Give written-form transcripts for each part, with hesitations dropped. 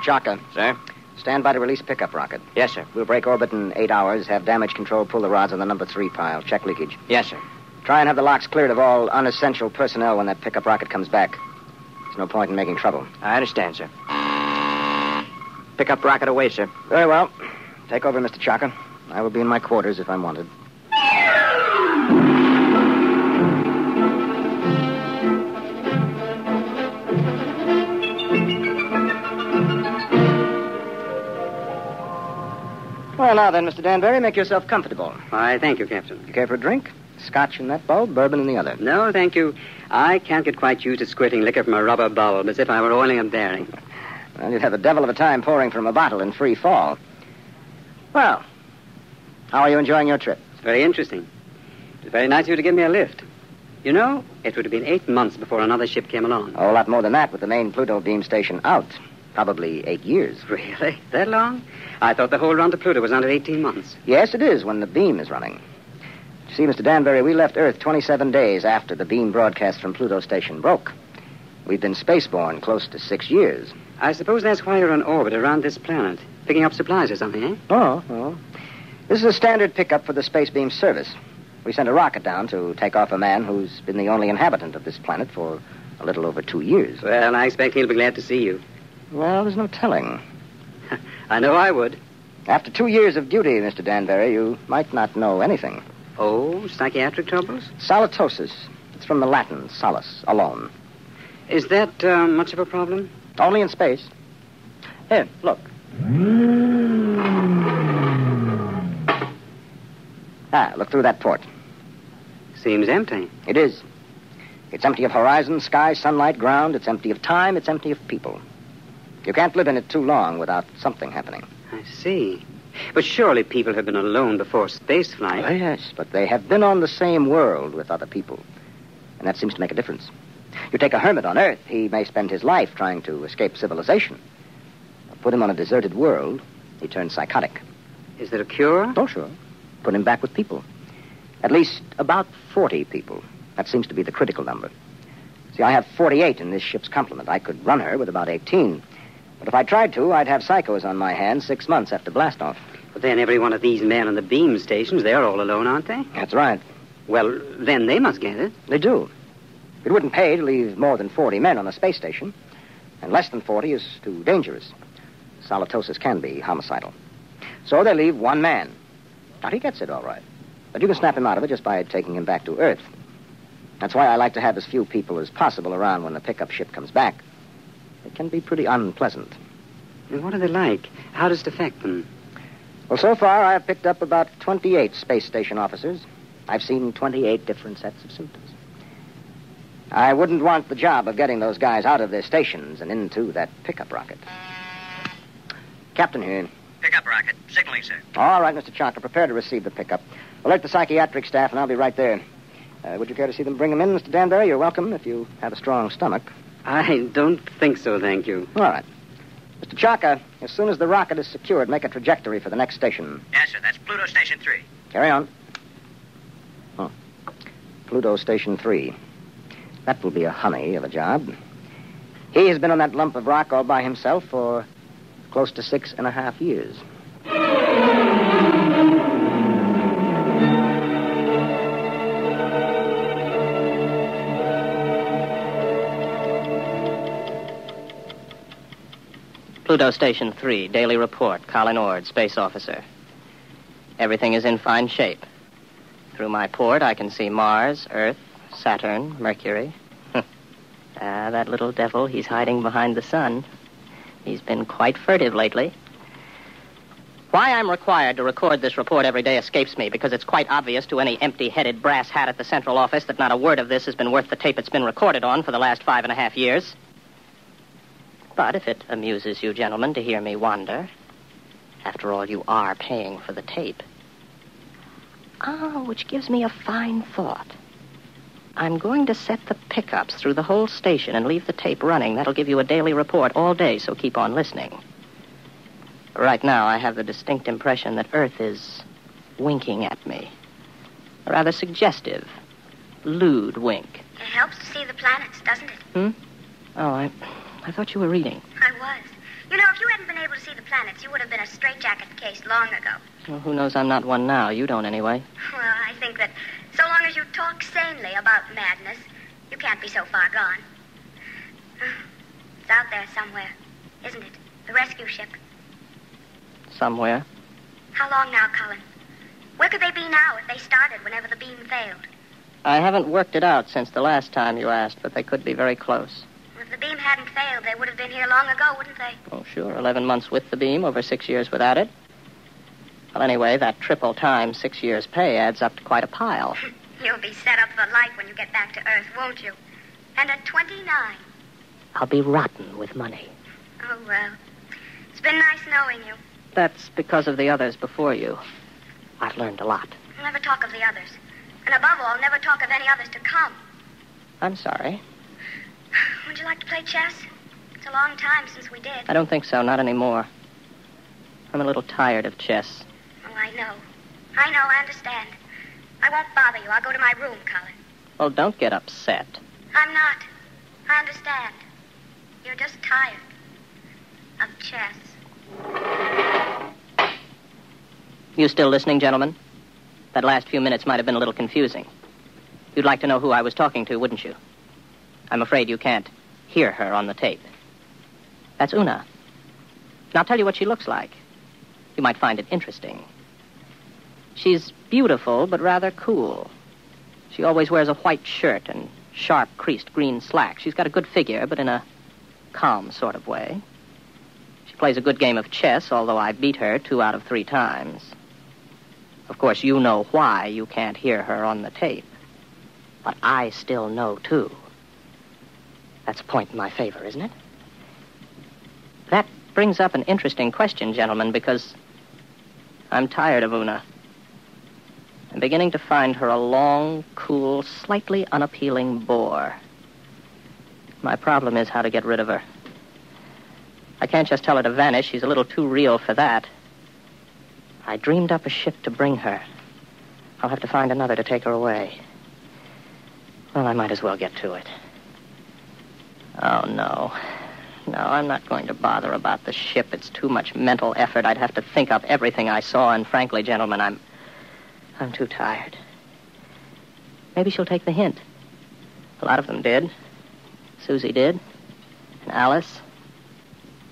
Mr. Chaka. Sir? Stand by to release pickup rocket. Yes, sir. We'll break orbit in 8 hours, have damage control pull the rods on the number 3 pile. Check leakage. Yes, sir. Try and have the locks cleared of all unessential personnel when that pickup rocket comes back. There's no point in making trouble. I understand, sir. Pick up rocket away, sir. Very well. Take over, Mr. Chaka. I will be in my quarters if I'm wanted. Well, now then, Mr. Danbury, make yourself comfortable. Why, thank you, Captain. You care for a drink? Scotch in that bulb, bourbon in the other. No, thank you. I can't get quite used to squirting liquor from a rubber bulb as if I were oiling a bearing. Well, you'd have a devil of a time pouring from a bottle in free fall. Well, how are you enjoying your trip? It's very interesting. It was very nice of you to give me a lift. You know, it would have been 8 months before another ship came along. Oh, a lot more than that with the main Pluto beam station out. Probably 8 years. Really? That long? I thought the whole run to Pluto was under 18 months. Yes, it is when the beam is running. You see, Mr. Danbury, we left Earth 27 days after the beam broadcast from Pluto station broke. We've been spaceborne close to 6 years. I suppose that's why you're on orbit around this planet, picking up supplies or something, eh? Oh. This is a standard pickup for the space beam service. We sent a rocket down to take off a man who's been the only inhabitant of this planet for a little over 2 years. Well, I expect he'll be glad to see you. Well, there's no telling. I know I would. After 2 years of duty, Mr. Danbury, you might not know anything. Oh, psychiatric troubles? Solitosis. It's from the Latin, solus, alone. Is that much of a problem? Only in space. Here, look. Look through that port. Seems empty. It is. It's empty of horizon, sky, sunlight, ground. It's empty of time. It's empty of people. You can't live in it too long without something happening. I see. But surely people have been alone before spaceflight. Oh, yes, but they have been on the same world with other people. And that seems to make a difference. You take a hermit on Earth, he may spend his life trying to escape civilization. Put him on a deserted world, he turns psychotic. Is there a cure? Oh, sure. Put him back with people. At least about 40 people. That seems to be the critical number. See, I have 48 in this ship's complement. I could run her with about 18. But if I tried to, I'd have psychos on my hands 6 months after blastoff. But then every one of these men on the beam stations, they're all alone, aren't they? That's right. Well, then they must get it. They do. It wouldn't pay to leave more than 40 men on a space station. And less than 40 is too dangerous. Solitosis can be homicidal. So they leave one man. Now, he gets it all right. But you can snap him out of it just by taking him back to Earth. That's why I like to have as few people as possible around when the pickup ship comes back. It can be pretty unpleasant. And what are they like? How does it affect them? Well, so far, I've picked up about 28 space station officers. I've seen 28 different sets of symptoms. I wouldn't want the job of getting those guys out of their stations and into that pickup rocket. Captain here. Pickup rocket. Signaling, sir. All right, Mr. Chaka, prepare to receive the pickup. Alert the psychiatric staff, and I'll be right there. Would you care to see them bring him in, Mr. Danbury? You're welcome if you have a strong stomach. I don't think so, thank you. All right. Mr. Chaka, as soon as the rocket is secured, make a trajectory for the next station. Yes, sir. That's Pluto Station 3. Carry on. Pluto Station 3. That will be a honey of a job. He has been on that lump of rock all by himself for close to 6.5 years. Pluto Station 3, daily report. Colin Ord, space officer. Everything is in fine shape. Through my port, I can see Mars, Earth, Saturn, Mercury. That little devil, he's hiding behind the sun. He's been quite furtive lately. Why I'm required to record this report every day escapes me, because it's quite obvious to any empty-headed brass hat at the central office that not a word of this has been worth the tape it's been recorded on for the last 5.5 years. But if it amuses you gentlemen to hear me wander, after all, you are paying for the tape. Which gives me a fine thought. I'm going to set the pickups through the whole station and leave the tape running. That'll give you a daily report all day, so keep on listening. Right now, I have the distinct impression that Earth is winking at me. A rather suggestive, lewd wink. It helps to see the planets, doesn't it? Oh, I thought you were reading. I was. You know, if you had hadn't been able to see the planets, you would have been a straitjacket case long ago. Well, who knows I'm not one now? You don't, anyway. Well, I think that so long as you talk sanely about madness, you can't be so far gone. It's out there somewhere, isn't it? The rescue ship. Somewhere. How long now, Colin? Where could they be now if they started whenever the beam failed? I haven't worked it out since the last time you asked, but they could be very close. Well, if the beam hadn't failed, they would have been here long ago, wouldn't they? Oh, sure. 11 months with the beam, over 6 years without it. Well, anyway, that triple time 6 years' pay adds up to quite a pile. You'll be set up for life when you get back to Earth, won't you? And at 29. I'll be rotten with money. Oh, well. It's been nice knowing you. That's because of the others before you. I've learned a lot. I'll never talk of the others. And above all, never talk of any others to come. I'm sorry. Would you like to play chess? It's a long time since we did. I don't think so, not anymore. I'm a little tired of chess. Oh, I know. I understand. I won't bother you. I'll go to my room, Colin. Well, don't get upset. I'm not. I understand. You're just tired of chess. You still listening, gentlemen? That last few minutes might have been a little confusing. You'd like to know who I was talking to, wouldn't you? I'm afraid you can't hear her on the tape. That's Una. And I'll tell you what she looks like. You might find it interesting. She's beautiful, but rather cool. She always wears a white shirt and sharp, creased green slacks. She's got a good figure, but in a calm sort of way. She plays a good game of chess, although I beat her 2 out of 3 times. Of course, you know why you can't hear her on the tape. But I still know, too. That's a point in my favor, isn't it? That brings up an interesting question, gentlemen, because I'm tired of Una. I'm beginning to find her a long, cool, slightly unappealing bore. My problem is how to get rid of her. I can't just tell her to vanish. She's a little too real for that. I dreamed up a ship to bring her. I'll have to find another to take her away. Well, I might as well get to it. Oh, no. No, I'm not going to bother about the ship. It's too much mental effort. I'd have to think up everything I saw, and frankly, gentlemen, I'm too tired. Maybe she'll take the hint. A lot of them did. Susie did. And Alice.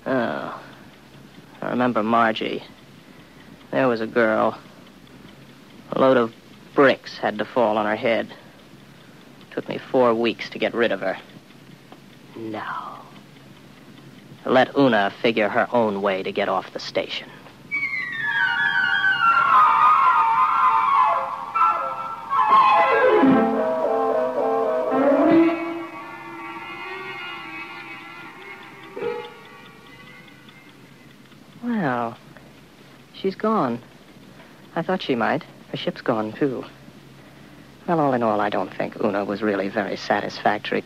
Oh, I remember Margie. There was a girl. A load of bricks had to fall on her head. Took me 4 weeks to get rid of her. No. Let Una figure her own way to get off the station. Well, she's gone. I thought she might. Her ship's gone, too. Well, all in all, I don't think Una was really very satisfactory.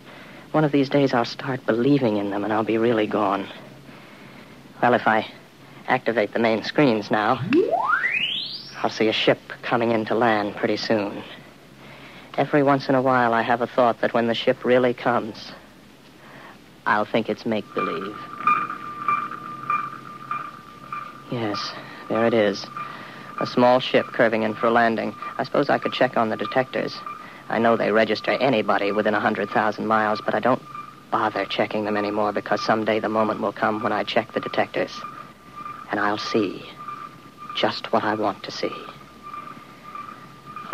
One of these days I'll start believing in them and I'll be really gone. Well, if I activate the main screens now, I'll see a ship coming into land pretty soon. Every once in a while I have a thought that when the ship really comes, I'll think it's make-believe. Yes, there it is. A small ship curving in for a landing. I suppose I could check on the detectors. I know they register anybody within 100,000 miles, but I don't bother checking them anymore because someday the moment will come when I check the detectors. And I'll see just what I want to see.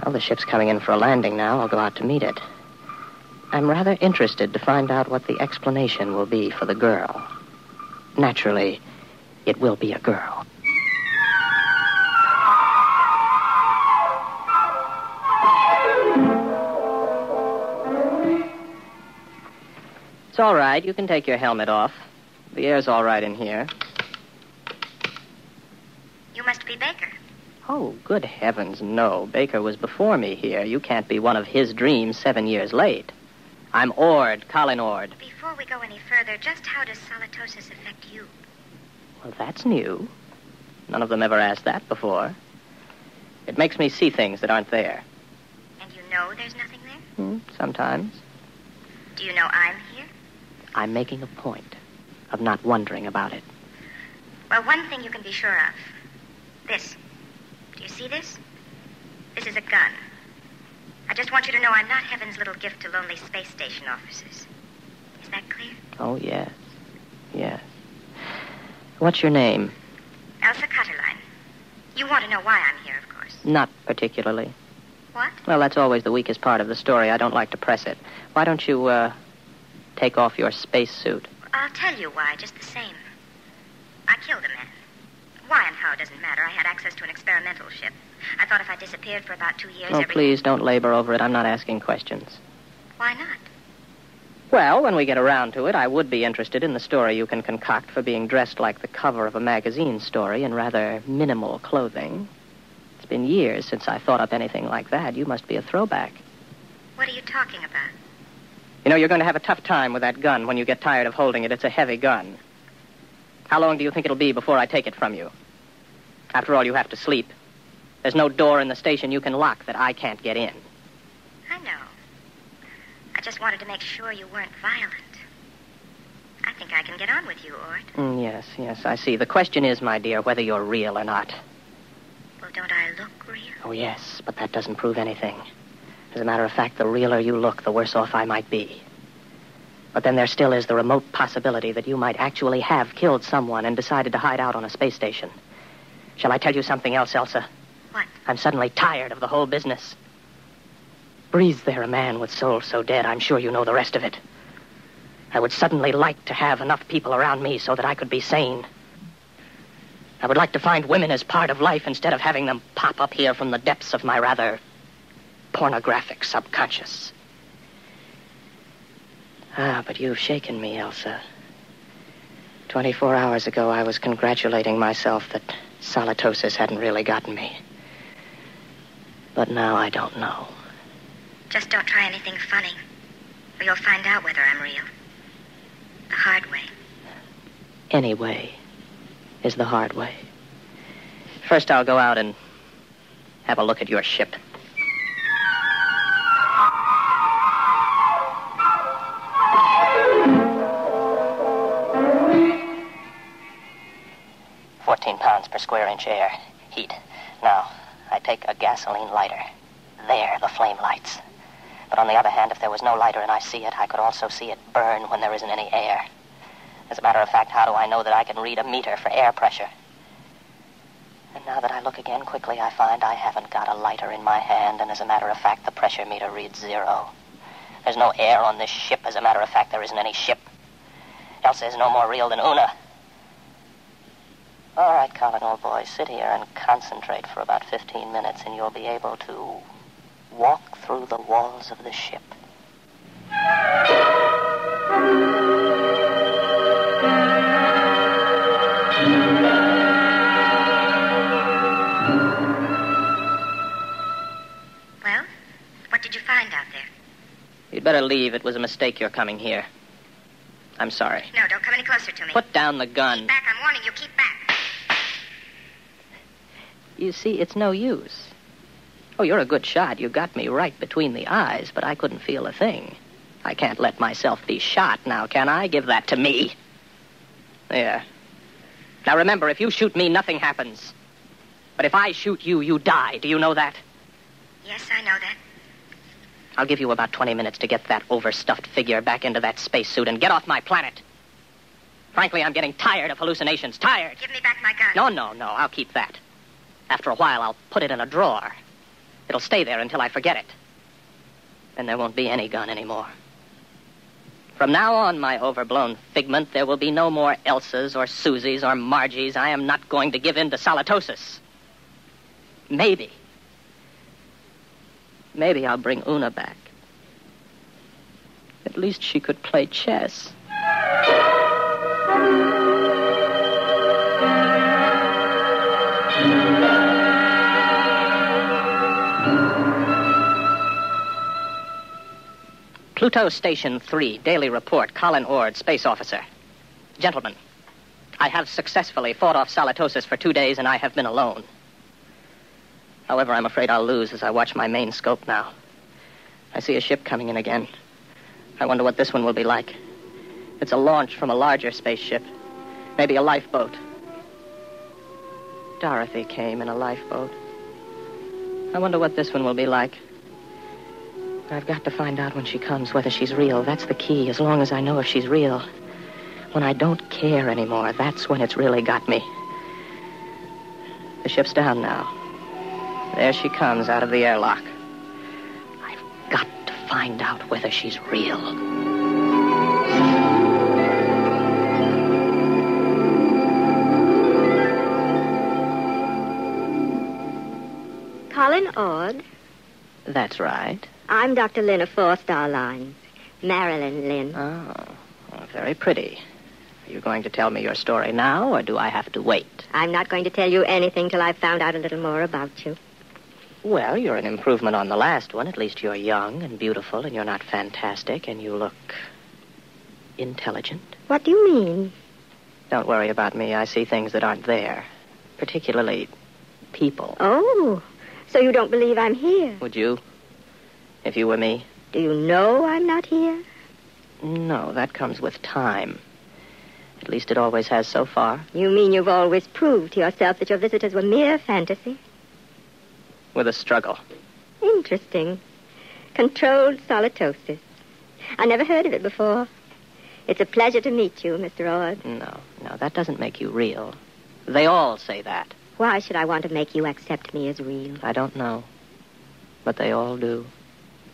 Well, the ship's coming in for a landing now. I'll go out to meet it. I'm rather interested to find out what the explanation will be for the girl. Naturally, it will be a girl. It's all right. You can take your helmet off. The air's all right in here. You must be Baker. Oh, good heavens, no. Baker was before me here. You can't be one of his dreams 7 years late. I'm Ord, Colin Ord. Before we go any further, just how does solitosis affect you? Well, that's new. None of them ever asked that before. It makes me see things that aren't there. And you know there's nothing there? Sometimes. Do you know I'm here? I'm making a point of not wondering about it. Well, one thing you can be sure of. This. Do you see this? This is a gun. I just want you to know I'm not heaven's little gift to lonely space station officers. Is that clear? Oh, yes. Yes. What's your name? Elsa Cutterline. You want to know why I'm here, of course. Not particularly. What? Well, that's always the weakest part of the story. I don't like to press it. Why don't you, take off your spacesuit? I'll tell you why, just the same. I killed a man. Why and how doesn't matter. I had access to an experimental ship. I thought if I disappeared for about 2 years, Oh, please, don't labor over it. I'm not asking questions. Why not? Well, when we get around to it, I would be interested in the story you can concoct for being dressed like the cover of a magazine story in rather minimal clothing. It's been years since I thought up anything like that. You must be a throwback. What are you talking about? You know, you're going to have a tough time with that gun when you get tired of holding it. It's a heavy gun. How long do you think it'll be before I take it from you? After all, you have to sleep. There's no door in the station you can lock that I can't get in. I know. I just wanted to make sure you weren't violent. I think I can get on with you, Ort. Yes, I see. The question is, my dear, whether you're real or not. Well, don't I look real? Oh, yes, but that doesn't prove anything. As a matter of fact, the realer you look, the worse off I might be. But then there still is the remote possibility that you might actually have killed someone and decided to hide out on a space station. Shall I tell you something else, Elsa? What? I'm suddenly tired of the whole business. Breathes there a man with soul so dead, I'm sure you know the rest of it. I would suddenly like to have enough people around me so that I could be sane. I would like to find women as part of life instead of having them pop up here from the depths of my rather pornographic subconscious. But you've shaken me, Elsa. 24 hours ago, I was congratulating myself that solitosis hadn't really gotten me. But now I don't know. Just don't try anything funny, or you'll find out whether I'm real. The hard way. Any way is the hard way. First, I'll go out and have a look at your ship. £14 per square inch air. Heat. Now, I take a gasoline lighter. There, the flame lights. But on the other hand, if there was no lighter and I see it, I could also see it burn when there isn't any air. As a matter of fact, how do I know that I can read a meter for air pressure? And now that I look again quickly, I find I haven't got a lighter in my hand, and as a matter of fact, the pressure meter reads 0. There's no air on this ship. As a matter of fact, there isn't any ship. Elsa is no more real than Una. All right, Colin, old boy, sit here and concentrate for about 15 minutes, and you'll be able to walk through the walls of the ship. Well, what did you find out there? You'd better leave. It was a mistake your coming here. I'm sorry. No, don't come any closer to me. Put down the gun. Keep back, I'm warning you, keep back. You see, it's no use. Oh, you're a good shot. You got me right between the eyes, but I couldn't feel a thing. I can't let myself be shot now, can I? Give that to me. There. Now remember, if you shoot me, nothing happens. But if I shoot you, you die. Do you know that? Yes, I know that. I'll give you about 20 minutes to get that overstuffed figure back into that spacesuit and get off my planet. Frankly, I'm getting tired of hallucinations. Tired. Give me back my gun. No. I'll keep that. After a while, I'll put it in a drawer. It'll stay there until I forget it. Then there won't be any gun anymore. From now on, my overblown figment, there will be no more Elsas or Susies or Margies. I am not going to give in to solitosis. Maybe I'll bring Una back. At least she could play chess. Pluto Station 3, Daily Report, Colin Ord, Space Officer. Gentlemen, I have successfully fought off solitosis for 2 days, and I have been alone. However, I'm afraid I'll lose as I watch my main scope now. I see a ship coming in again. I wonder what this one will be like. It's a launch from a larger spaceship. Maybe a lifeboat. Dorothy came in a lifeboat. I wonder what this one will be like. I've got to find out when she comes whether she's real. That's the key, as long as I know if she's real. When I don't care anymore, that's when it's really got me. The ship's down now. There she comes out of the airlock. I've got to find out whether she's real. Colin Ord. That's right. I'm Dr. Lynn of Four Star Lines. Marilyn Lynn. Oh, well, very pretty. Are you going to tell me your story now, or do I have to wait? I'm not going to tell you anything till I've found out a little more about you. Well, you're an improvement on the last one. At least you're young and beautiful, and you're not fantastic, and you look intelligent. What do you mean? Don't worry about me. I see things that aren't there, particularly people. Oh, so you don't believe I'm here? Would you, if you were me? Do you know I'm not here? No, that comes with time. At least it always has so far. You mean you've always proved to yourself that your visitors were mere fantasy? With a struggle. Interesting. Controlled solitosis. I never heard of it before. It's a pleasure to meet you, Mr. Ord. No, that doesn't make you real. They all say that. Why should I want to make you accept me as real? I don't know. But they all do.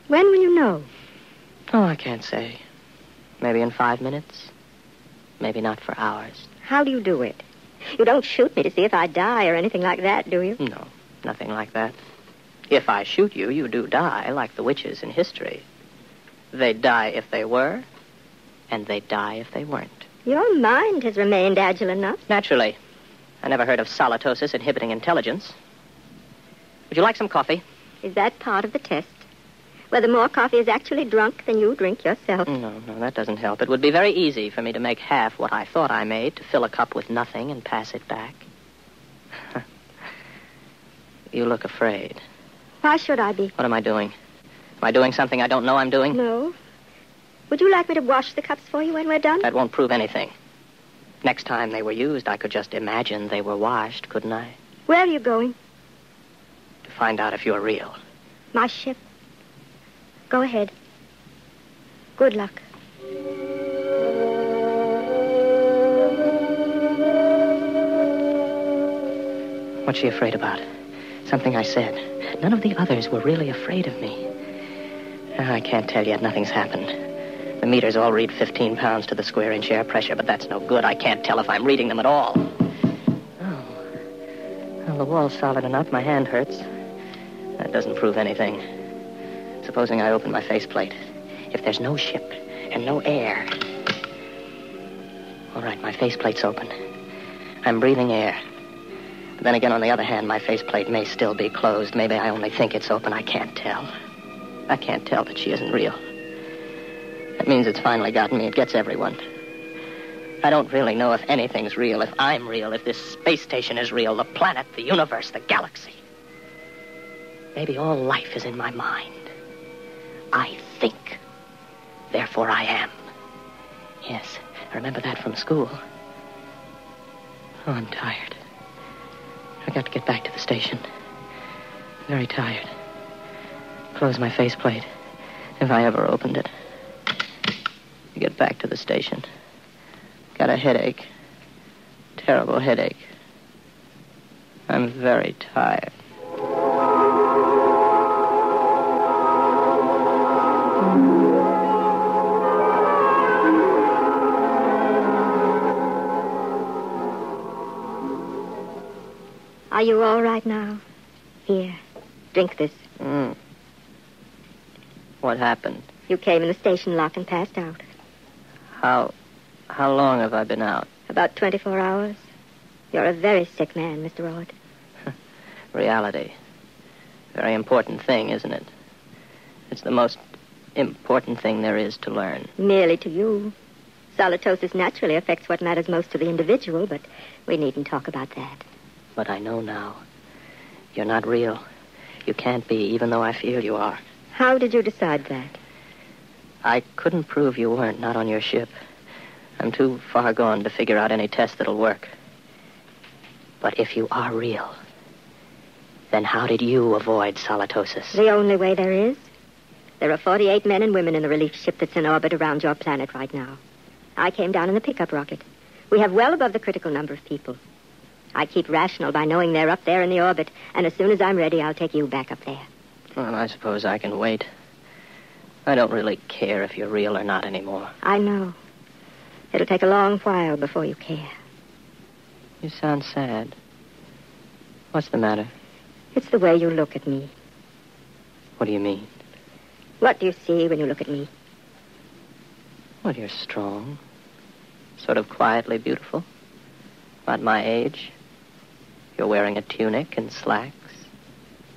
When will you know? Oh, I can't say. Maybe in 5 minutes. Maybe not for hours. How do you do it? You don't shoot me to see if I die or anything like that, do you? No, nothing like that. If I shoot you, you do die, like the witches in history. They'd die if they were, and they'd die if they weren't. Your mind has remained agile enough. Naturally. I never heard of solitosis inhibiting intelligence. Would you like some coffee? Is that part of the test? Whether more coffee is actually drunk than you drink yourself? No, that doesn't help. It would be very easy for me to make half what I thought I made, to fill a cup with nothing and pass it back. You look afraid. Why should I be? What am I doing? Am I doing something I don't know I'm doing? No. Would you like me to wash the cups for you when we're done? That won't prove anything. Next time they were used, I could just imagine they were washed, couldn't I? Where are you going? To find out if you're real. My ship. Go ahead. Good luck. What's she afraid about? Something I said. None of the others were really afraid of me. I can't tell yet. Nothing's happened. The meters all read 15 pounds to the square inch air pressure, but that's no good. I can't tell if I'm reading them at all. Oh. Well, the wall's solid enough. My hand hurts. That doesn't prove anything. Supposing I open my faceplate. If there's no ship and no air. All right, my faceplate's open. I'm breathing air. But then again, on the other hand, my faceplate may still be closed. Maybe I only think it's open. I can't tell. I can't tell that she isn't real. That means it's finally gotten me. It gets everyone. I don't really know if anything's real, if I'm real, if this space station is real, the planet, the universe, the galaxy. Maybe all life is in my mind. I think. Therefore I am. Yes, I remember that from school. Oh, I'm tired. I got to get back to the station. Very tired. Close my faceplate, if I ever opened it. Get back to the station. Got a headache. Terrible headache. I'm very tired. Are you all right now? Here, drink this. What happened? You came in the station lock and passed out. How long have I been out? About 24 hours. You're a very sick man, Mr. Ord. Reality. Very important thing, isn't it? It's the most important thing there is to learn. Merely to you. Solitosis naturally affects what matters most to the individual, but we needn't talk about that. But I know now. You're not real. You can't be, even though I feel you are. How did you decide that? I couldn't prove you weren't, not on your ship. I'm too far gone to figure out any test that'll work. But if you are real, then how did you avoid Salatosis? The only way there is. There are 48 men and women in the relief ship that's in orbit around your planet right now. I came down in the pickup rocket. We have well above the critical number of people. I keep rational by knowing they're up there in the orbit, and as soon as I'm ready, I'll take you back up there. Well, I suppose I can wait. I don't really care if you're real or not anymore. I know. It'll take a long while before you care. You sound sad. What's the matter? It's the way you look at me. What do you mean? What do you see when you look at me? Well, you're strong. Sort of quietly beautiful. About my age. You're wearing a tunic and slacks.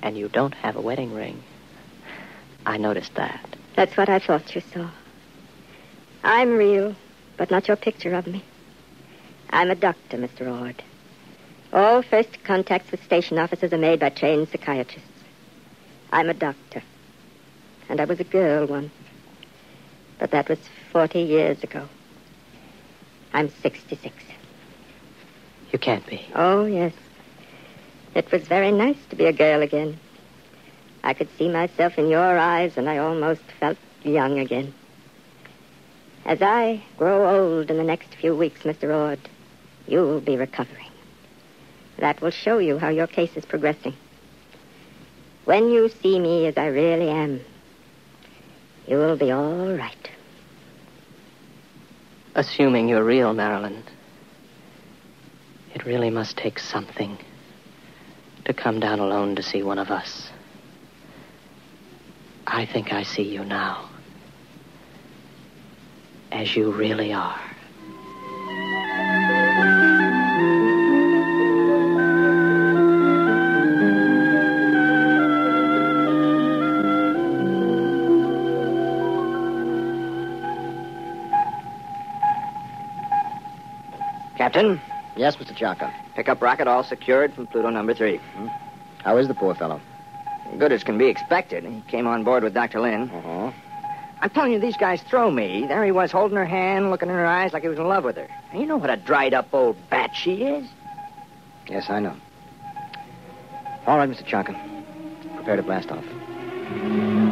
And you don't have a wedding ring. I noticed that. That's what I thought you saw. I'm real, but not your picture of me. I'm a doctor, Mr. Ord. All first contacts with station officers are made by trained psychiatrists. I'm a doctor. And I was a girl once. But that was 40 years ago. I'm 66. You can't be. Oh, yes. It was very nice to be a girl again. I could see myself in your eyes, and I almost felt young again. As I grow old in the next few weeks, Mr. Ord, you'll be recovering. That will show you how your case is progressing. When you see me as I really am, you will be all right. Assuming you're real, Marilyn, it really must take something to come down alone to see one of us. I think I see you now, as you really are. Captain, Yes, Mr. Chaka. pickup rocket all secured from Pluto number 3. How is the poor fellow? Good as can be expected. He came on board with Dr. Lynn. Uh-huh. I'm telling you, these guys throw me. There he was, holding her hand, looking in her eyes like he was in love with her. And you know what a dried-up old bat she is? Yes, I know. All right, Mr. Chaka. Prepare to blast off.